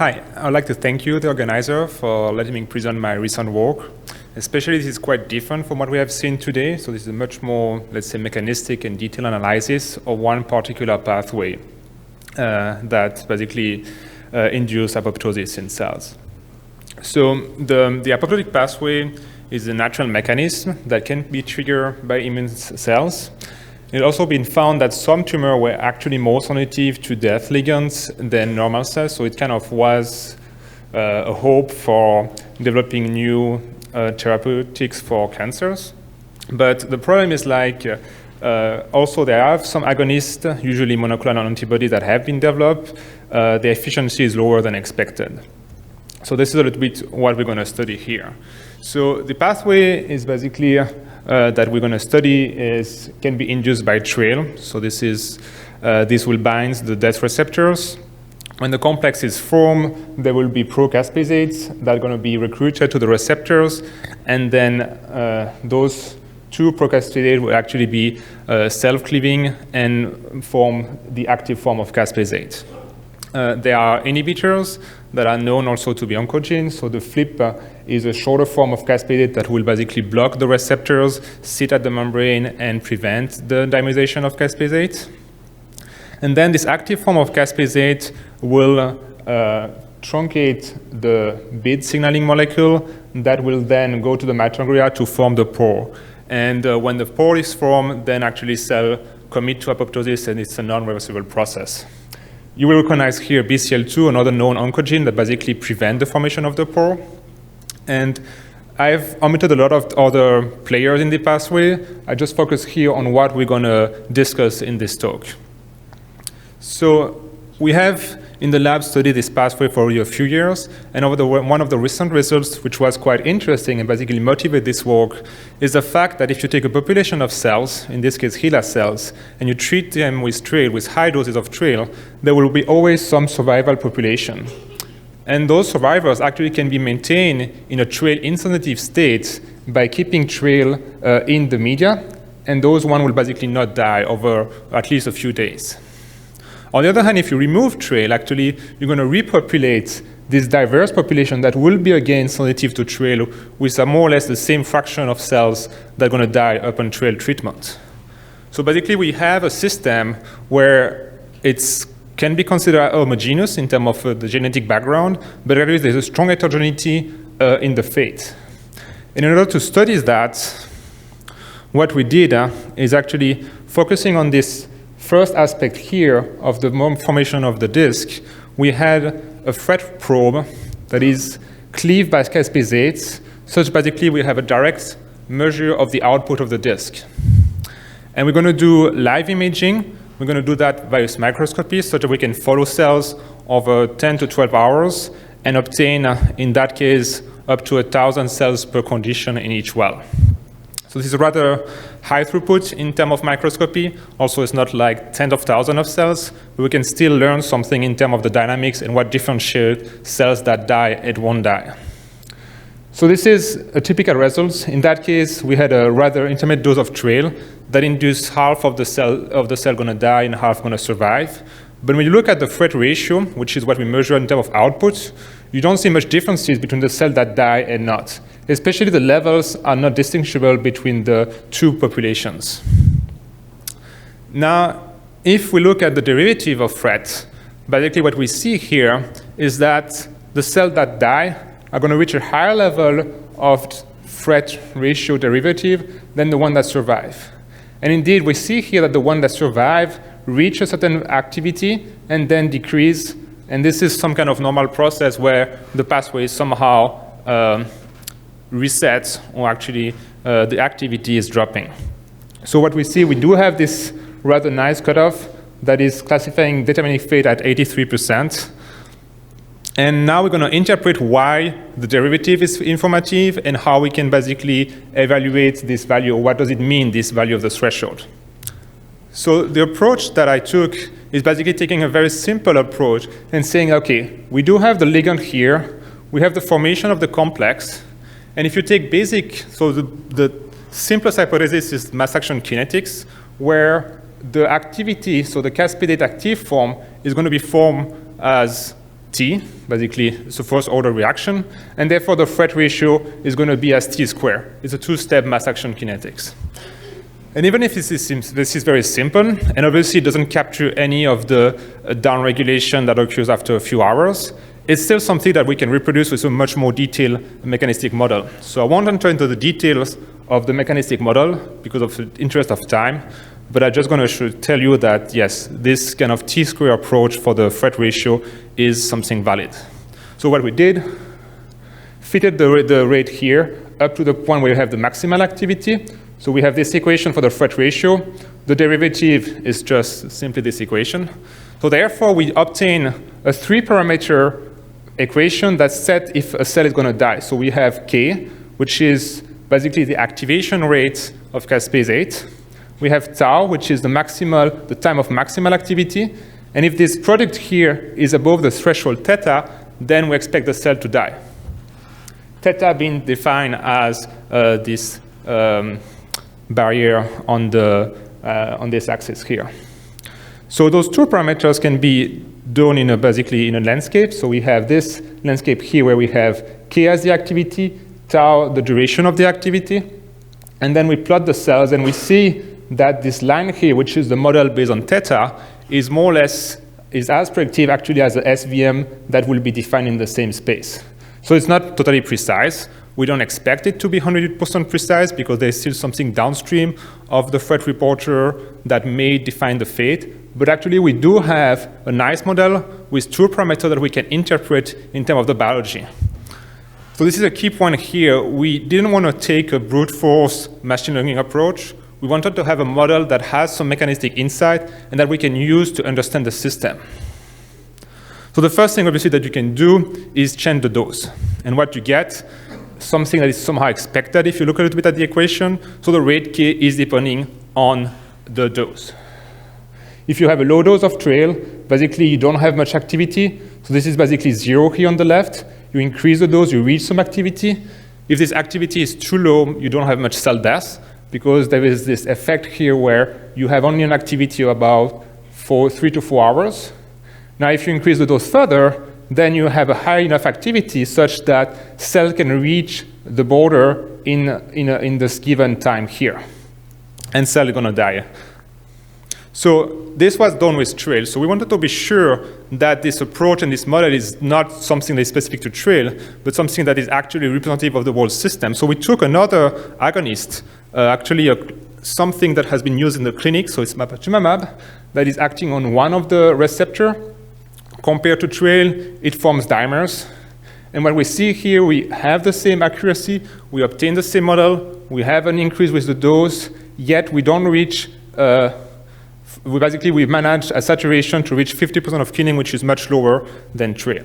Hi, I'd like to thank you, the organizer, for letting me present my recent work. Especially, this is quite different from what we have seen today. So this is a much more, let's say, mechanistic and detailed analysis of one particular pathway that basically induces apoptosis in cells. So the apoptotic pathway is a natural mechanism that can be triggered by immune cells. It's also been found that some tumors were actually more sensitive to death ligands than normal cells, so it kind of was a hope for developing new therapeutics for cancers. But the problem is also there are some agonists, usually monoclonal antibodies, that have been developed. The efficiency is lower than expected. So this is a little bit what we're going to study here. So the pathway is basically that we're going to study can be induced by trail. So this will bind the death receptors. When the complex is formed, there will be pro-caspase-8 that are going to be recruited to the receptors, and then those two pro-caspase-8 will actually be self-cleaving and form the active form of caspase-8. There are inhibitors that are known also to be oncogenes. So the flip is a shorter form of caspase-8 that will basically block the receptors, sit at the membrane, and prevent the dimerization of caspase-8. And then this active form of caspase-8 will truncate the BID signaling molecule that will then go to the mitochondria to form the pore. And when the pore is formed, then actually cell commit to apoptosis, and it's a non-reversible process. You will recognize here BCL2, another known oncogene that basically prevents the formation of the pore. And I've omitted a lot of other players in the pathway. I just focus here on what we're going to discuss in this talk. So we have in the lab studied this pathway for a few years, and one of the recent results, which was quite interesting and basically motivated this work, is the fact that if you take a population of cells, in this case HeLa cells, and you treat them with trail, with high doses of trail, there will be always some survival population. And those survivors actually can be maintained in a trail insensitive state by keeping trail in the media, and those one will basically not die over at least a few days. On the other hand, if you remove trail, actually, you're going to repopulate this diverse population that will be again sensitive to trail with more or less the same fraction of cells that are going to die upon trail treatment. So basically, we have a system where it can be considered homogeneous in terms of the genetic background, but there's a strong heterogeneity in the fate. And in order to study that, what we did is actually focusing on this first aspect here of the formation of the disk. We had a FRET probe that is cleaved by caspase-8, such basically we have a direct measure of the output of the disk. And we're going to do live imaging. We're going to do that via microscopy so that we can follow cells over 10 to 12 hours and obtain, in that case, up to 1,000 cells per condition in each well. So this is rather high throughput in terms of microscopy. Also, it's not like tens of thousands of cells, but we can still learn something in terms of the dynamics and what differentiates cells that die and won't die. So this is a typical result. In that case, we had a rather intermediate dose of trail that induced half of the cell going to die and half going to survive. But when you look at the FRET ratio, which is what we measure in terms of output, you don't see much differences between the cells that die and not. Especially the levels are not distinguishable between the two populations. Now, if we look at the derivative of FRET, basically what we see here is that the cells that die are going to reach a higher level of FRET ratio derivative than the one that survive. And indeed, we see here that the one that survive reach a certain activity and then decrease. And this is some kind of normal process where the pathway somehow resets, or actually the activity is dropping. So what we see, we do have this rather nice cutoff that is classifying determining fate at 83%. And now we're going to interpret why the derivative is informative and how we can basically evaluate this value, or what does it mean, this value of the threshold. So the approach that I took is basically taking a very simple approach and saying, okay, we do have the ligand here, we have the formation of the complex, and if you take basic, so the simplest hypothesis is mass action kinetics, where the activity, so the caspase-8 active form, is going to be formed as T, basically it's a first order reaction, and therefore the threat ratio is going to be as T squared. It's a two-step mass action kinetics. And even if this is very simple, and obviously it doesn't capture any of the downregulation that occurs after a few hours, it's still something that we can reproduce with a much more detailed mechanistic model. So I won't enter into the details of the mechanistic model because of the interest of time, but I'm just going to tell you that, yes, this kind of T-square approach for the threat ratio is something valid. So what we did, fitted the rate here up to the point where you have the maximal activity. So we have this equation for the threat ratio. The derivative is just simply this equation. So therefore, we obtain a 3-parameter equation that sets if a cell is going to die. So we have K, which is basically the activation rate of caspase-8. We have tau, which is the time of maximal activity. And if this product here is above the threshold theta, then we expect the cell to die. Theta being defined as this barrier on this axis here. So those two parameters can be done basically in a landscape. So we have this landscape here where we have K as the activity, tau the duration of the activity, and then we plot the cells and we see that this line here, which is the model based on theta, is more or less as predictive actually as the SVM that will be defined in the same space. So it's not totally precise. We don't expect it to be 100% precise because there's still something downstream of the threat reporter that may define the fate. But actually, we do have a nice model with two parameters that we can interpret in terms of the biology. So this is a key point here. We didn't want to take a brute force machine learning approach. We wanted to have a model that has some mechanistic insight and that we can use to understand the system. So the first thing, obviously, that you can do is change the dose. And what you get, something that is somehow expected if you look a little bit at the equation. So the rate K is depending on the dose. If you have a low dose of trail, basically you don't have much activity. So this is basically 0 here on the left. You increase the dose, you reach some activity. If this activity is too low, you don't have much cell death because there is this effect here where you have only an activity of about 3 to 4 hours. Now, if you increase the dose further, then you have a high enough activity such that cells can reach the border in this given time here. And cell is going to die. So this was done with trail. So we wanted to be sure that this approach and this model is not something that is specific to trail, but something that is actually representative of the whole system. So we took another agonist, something that has been used in the clinic, so it's mapachumab, that is acting on one of the receptors. Compared to trail, it forms dimers. And what we see here, we have the same accuracy, we obtain the same model, we have an increase with the dose, yet we don't reach, we manage a saturation to reach 50% of killing, which is much lower than trail.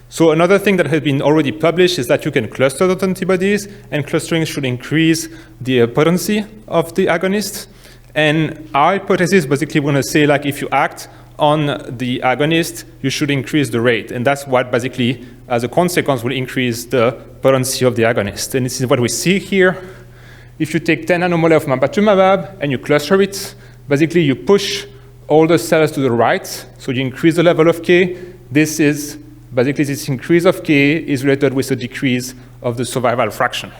So another thing that has been already published is that you can cluster the antibodies, and clustering should increase the potency of the agonist. And our hypothesis basically want to say, like, if you act on the agonist, you should increase the rate. And that's what basically, as a consequence, will increase the potency of the agonist. And this is what we see here. If you take 10 nanomolar of mapachumab and you cluster it, basically you push all the cells to the right, so you increase the level of K. This increase of K is related with a decrease of the survival fraction.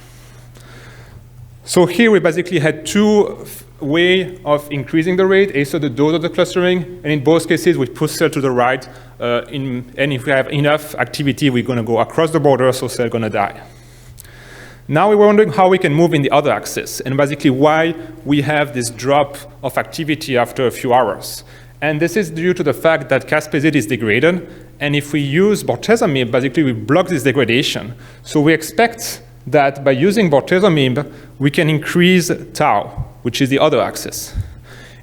So here we basically had two way of increasing the rate, so the dose of the clustering, and in both cases we push cell to the right, and if we have enough activity, we're going to go across the border, so cell going to die. Now we're wondering how we can move in the other axis, and basically why we have this drop of activity after a few hours. And this is due to the fact that caspase-8 is degraded, and if we use bortezomib, basically we block this degradation. So we expect that by using bortezomib, we can increase tau, which is the other axis.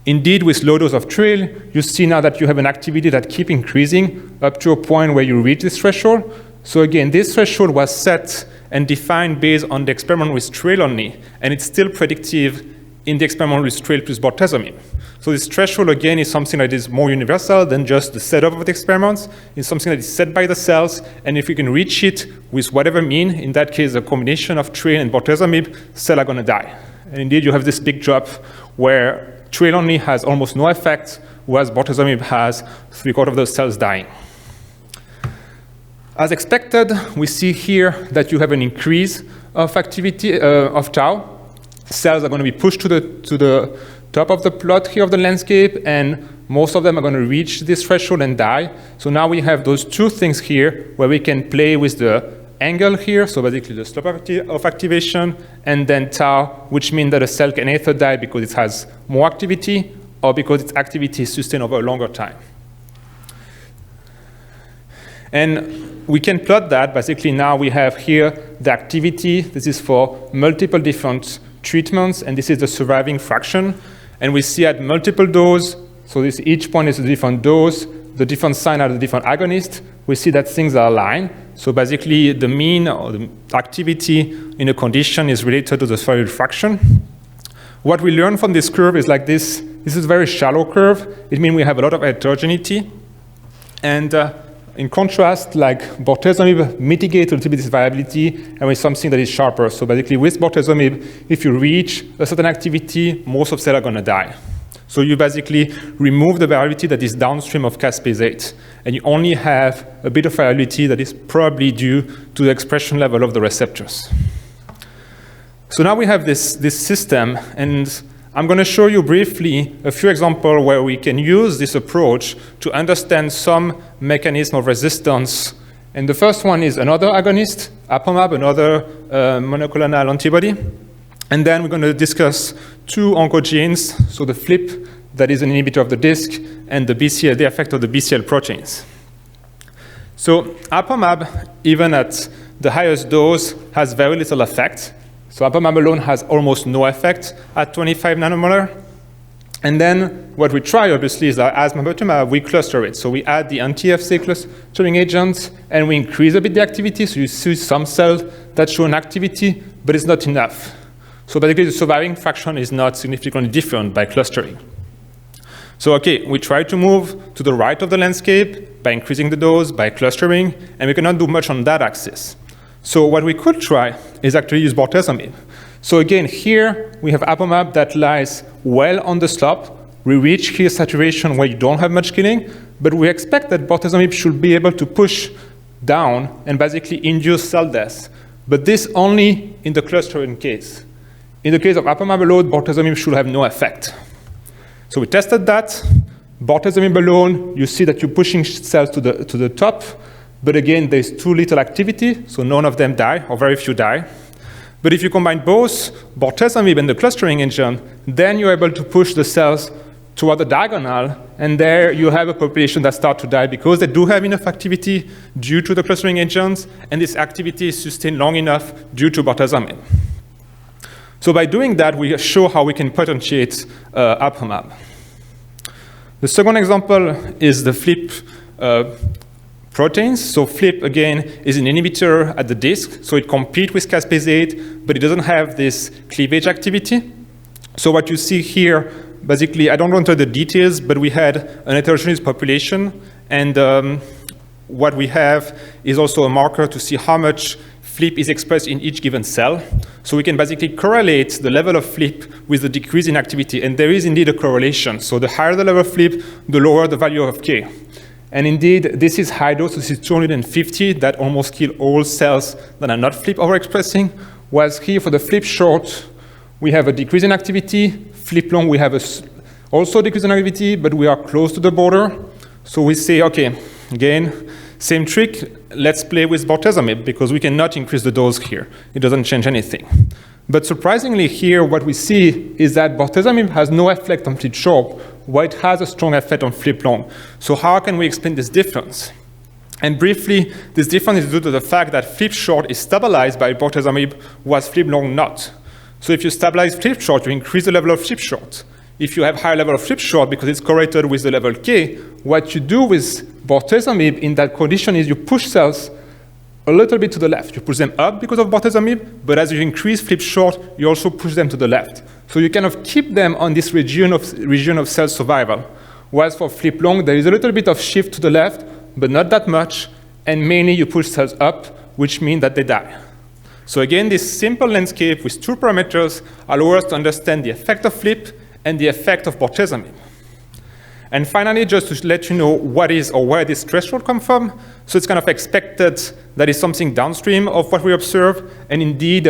Indeed, with low dose of trail, you see now that you have an activity that keeps increasing up to a point where you reach this threshold. So again, this threshold was set and defined based on the experiment with trail only, and it's still predictive in the experiment with trail plus bortezomib. So this threshold, again, is something that is more universal than just the setup of the experiments. It's something that is set by the cells, and if you can reach it with whatever mean, in that case, a combination of trail and bortezomib, cells are going to die. And indeed, you have this big drop where trail only has almost no effect, whereas bortezomib has 3/4 of the cells dying. As expected, we see here that you have an increase of activity of tau. Cells are going to be pushed to the top of the plot here of the landscape, and most of them are going to reach this threshold and die. So now we have those two things here where we can play with the angle here, so basically the slope of activation, and then tau, which means that a cell can either die because it has more activity or because its activity is sustained over a longer time. And we can plot that. Basically, now we have here the activity. This is for multiple different treatments, and this is the surviving fraction. And we see at multiple doses, so this each point is a different dose, the different sign are the different agonists, we see that things are aligned. So basically, the mean or the activity in a condition is related to the survival fraction. What we learn from this curve is like this. This is a very shallow curve. It means we have a lot of heterogeneity. And in contrast, like bortezomib mitigate a little bit this variability and with something that is sharper. So basically, with bortezomib, if you reach a certain activity, most of cells are going to die. So you basically remove the variability that is downstream of caspase-8, and you only have a bit of variability that is probably due to the expression level of the receptors. So now we have this system, and I'm going to show you briefly a few examples where we can use this approach to understand some mechanism of resistance. And the first one is another agonist, apomab, another monoclonal antibody. And then we're going to discuss two oncogenes, so the FLIP, that is an inhibitor of the disc, and the BCL, the effect of the BCL proteins. So apomab, even at the highest dose, has very little effect. So apomab alone has almost no effect at 25 nanomolar. And then what we try, obviously, is that as mavetumab, we cluster it. So we add the anti-FC clustering agents, and we increase a bit the activity. So you see some cells that show an activity, but it's not enough. So basically, the surviving fraction is not significantly different by clustering. So okay, we try to move to the right of the landscape by increasing the dose, by clustering, and we cannot do much on that axis. So what we could try is actually use bortezomib. So again, here we have apomab that lies well on the slope. We reach here saturation where you don't have much killing, but we expect that bortezomib should be able to push down and basically induce cell death. But this only in the clustering case. In the case of apomab alone, bortezomib should have no effect. So we tested that. Bortezomib alone, you see that you're pushing cells to the top, but again, there's too little activity, so none of them die, or very few die. But if you combine both bortezomib and the clustering engine, then you're able to push the cells toward the diagonal, and there you have a population that start to die because they do have enough activity due to the clustering agents, and this activity is sustained long enough due to bortezomib. So by doing that, we show how we can potentiate apomab. The second example is the FLIP proteins. So FLIP, again, is an inhibitor at the disc. So it competes with caspase-8, but it doesn't have this cleavage activity. So what you see here, basically, I don't go into the details, but we had an heterogeneous population. And what we have is also a marker to see how much FLIP is expressed in each given cell. So we can basically correlate the level of FLIP with the decrease in activity. And there is indeed a correlation. So the higher the level of FLIP, the lower the value of K. And indeed, this is high dose. This is 250 that almost kill all cells that are not FLIP overexpressing. Whereas here for the FLIP short, we have a decrease in activity. FLIP long, we have also a decrease in activity, but we are close to the border. So we say, okay, again, same trick, let's play with bortezomib because we cannot increase the dose here. It doesn't change anything. But surprisingly here, what we see is that bortezomib has no effect on FLIP short, while it has a strong effect on FLIP long. So how can we explain this difference? And briefly, this difference is due to the fact that FLIP short is stabilized by bortezomib, whereas FLIP long not. So if you stabilize FLIP short, you increase the level of FLIP short. If you have higher level of FLIP short because it's correlated with the level K, what you do with bortezomib in that condition is you push cells a little bit to the left. You push them up because of bortezomib, but as you increase FLIP short, you also push them to the left. So you kind of keep them on this region of cell survival. Whereas for FLIP long, there is a little bit of shift to the left, but not that much, and mainly you push cells up, which means that they die. So again, this simple landscape with two parameters allows us to understand the effect of FLIP and the effect of bortezomib. And finally, just to let you know what is or where this threshold comes from. So it's kind of expected that is something downstream of what we observe. And indeed,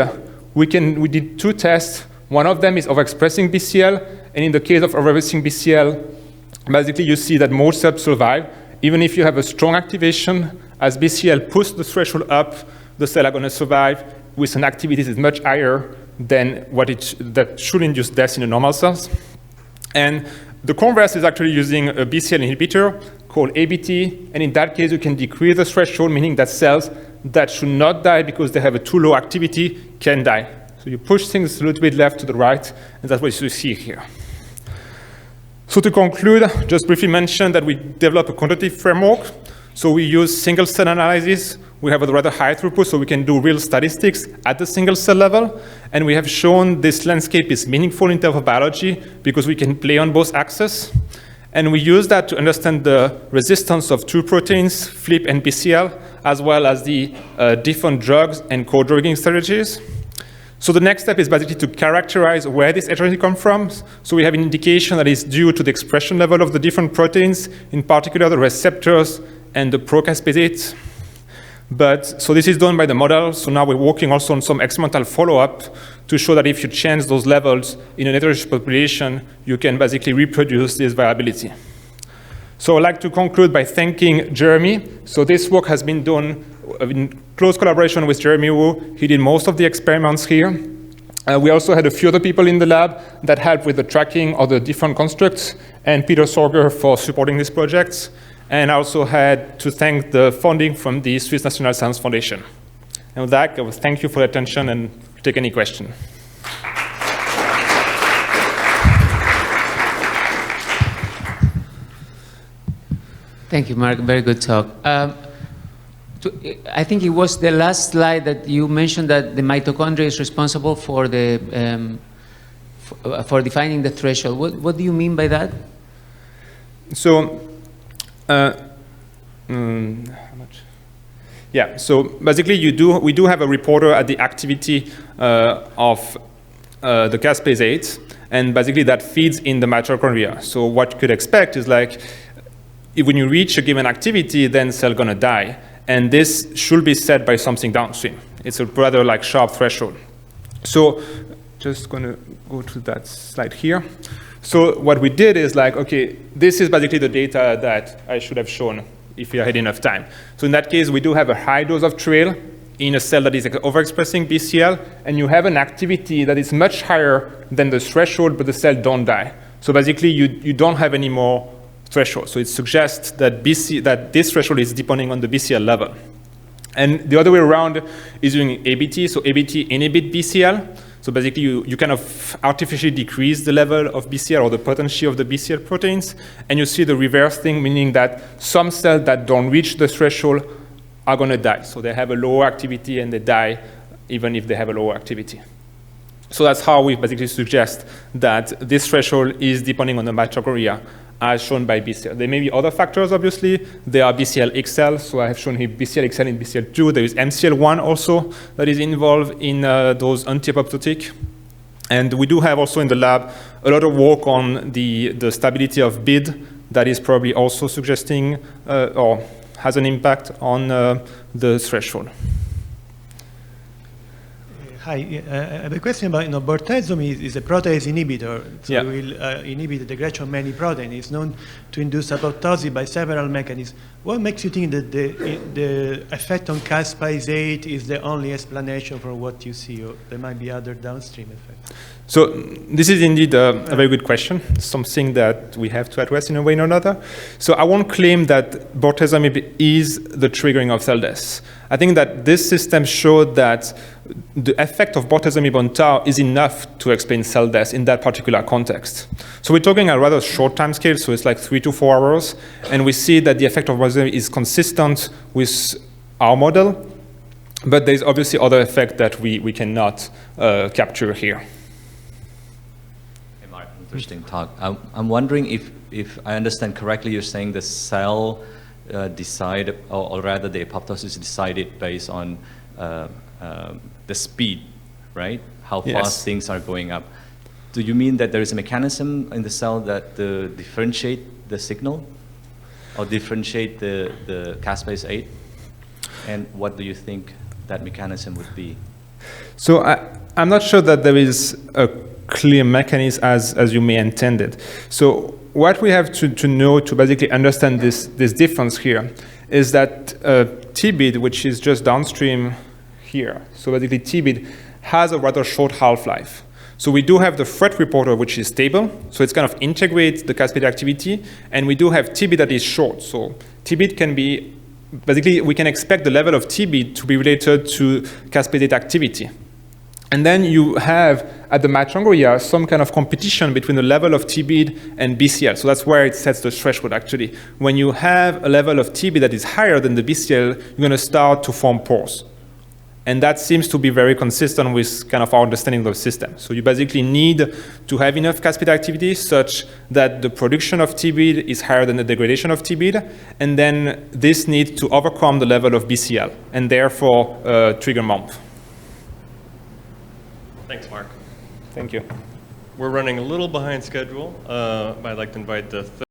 we did 2 tests. One of them is overexpressing BCL. And in the case of overexpressing BCL, basically you see that most cells survive. Even if you have a strong activation, as BCL pushes the threshold up, the cells are going to survive with an activity that is much higher than that should induce death in the normal cells. And the converse is actually using a BCL inhibitor called ABT, and in that case, you can decrease the threshold, meaning that cells that should not die because they have a too low activity can die. So you push things a little bit left to the right, and that's what you see here. So to conclude, just briefly mention that we developed a quantitative framework. So we use single cell analysis. We have a rather high throughput, so we can do real statistics at the single cell level. And we have shown this landscape is meaningful in terms of biology because we can play on both axes. And we use that to understand the resistance of 2 proteins, FLIP and BCL, as well as the different drugs and co-drugging strategies. So the next step is basically to characterize where this heterogeneity comes from. So we have an indication that is due to the expression level of the different proteins, in particular the receptors and the pro-caspase-8. So this is done by the model. So now we're working also on some experimental follow-up to show that if you change those levels in a heterogeneous population, you can basically reproduce this variability. So I'd like to conclude by thanking Jeremy. So this work has been done in close collaboration with Jeremy Wu. He did most of the experiments here. We also had a few other people in the lab that helped with the tracking of the different constructs, and Peter Sorger for supporting this project. And I also had to thank the funding from the Swiss National Science Foundation. And with that, I will thank you for your attention and take any question. Thank you, Marc. Very good talk. I think it was the last slide that you mentioned that the mitochondria is responsible for the for defining the threshold. What do you mean by that? So. How much? Yeah, so basically we do have a reporter at the activity of the caspase-8, and basically that feeds in the mitochondria. So what you could expect is like, when you reach a given activity, then cell gonna die. And this should be set by something downstream. It's a rather like sharp threshold. So just gonna go to that slide here. So what we did is like, okay, this is basically the data that I should have shown if you had enough time. So in that case, we do have a high dose of trail in a cell that is overexpressing BCL, and you have an activity that is much higher than the threshold, but the cell don't die. So basically, you don't have any more threshold. So it suggests that this threshold is depending on the BCL level. And the other way around is using ABT. So ABT inhibit BCL. So basically, you kind of artificially decrease the level of BCL or the potency of the BCL proteins, and you see the reverse thing, meaning that some cells that don't reach the threshold are going to die. So they have a lower activity and they die even if they have a lower activity. So that's how we basically suggest that this threshold is depending on the mitochondria, as shown by BCL. There may be other factors, obviously. There are BCL-XL, so I have shown here BCL-XL and BCL2. There is MCL1 also that is involved in those anti-apoptotic. And we do have also in the lab a lot of work on the stability of BID that is probably also suggesting or has an impact on the threshold. Hi, I have a question about, bortezomib is a protease inhibitor, so yeah. It will inhibit the degradation of many proteins. It's known to induce apoptosis by several mechanisms. What makes you think that the effect on caspase-8 is the only explanation for what you see, or there might be other downstream effects? So this is indeed a very good question, something that we have to address in a way or another. So I won't claim that bortezomib is the triggering of cell death. I think that this system showed that the effect of bortezomib on tau is enough to explain cell death in that particular context. So we're talking a rather short time scale, so it's like 3 to 4 hours, and we see that the effect of bortezomib is consistent with our model, but there's obviously other effects that we cannot capture here. Hey Marc, interesting talk. I'm wondering if I understand correctly, you're saying the cell decided, or rather the apoptosis decided based on the speed, right? How fast things are going up. do you mean that there is a mechanism in the cell that differentiate the signal or differentiate the caspase-8? And what do you think that mechanism would be? So I'm not sure that there is a clear mechanism as you may intend it. So what we have to know to basically understand this difference here is that TBID, which is just downstream here, so basically TBID has a rather short half-life. So we do have the FRET reporter, which is stable, so it's kind of integrates the caspase activity, and we do have TBID that is short. So TBID can be, basically we can expect the level of TBID to be related to caspase activity. And then you have, at the mitochondria, some kind of competition between the level of TBID and BCL. So that's where it sets the threshold, actually. When you have a level of TBID that is higher than the BCL, you're going to start to form pores. And that seems to be very consistent with kind of our understanding of the system. So you basically need to have enough caspase activity such that the production of TBID is higher than the degradation of TBID, and then this needs to overcome the level of BCL, and therefore trigger MOMP. Thanks, Mark. Thank you. We're running a little behind schedule. I'd like to invite the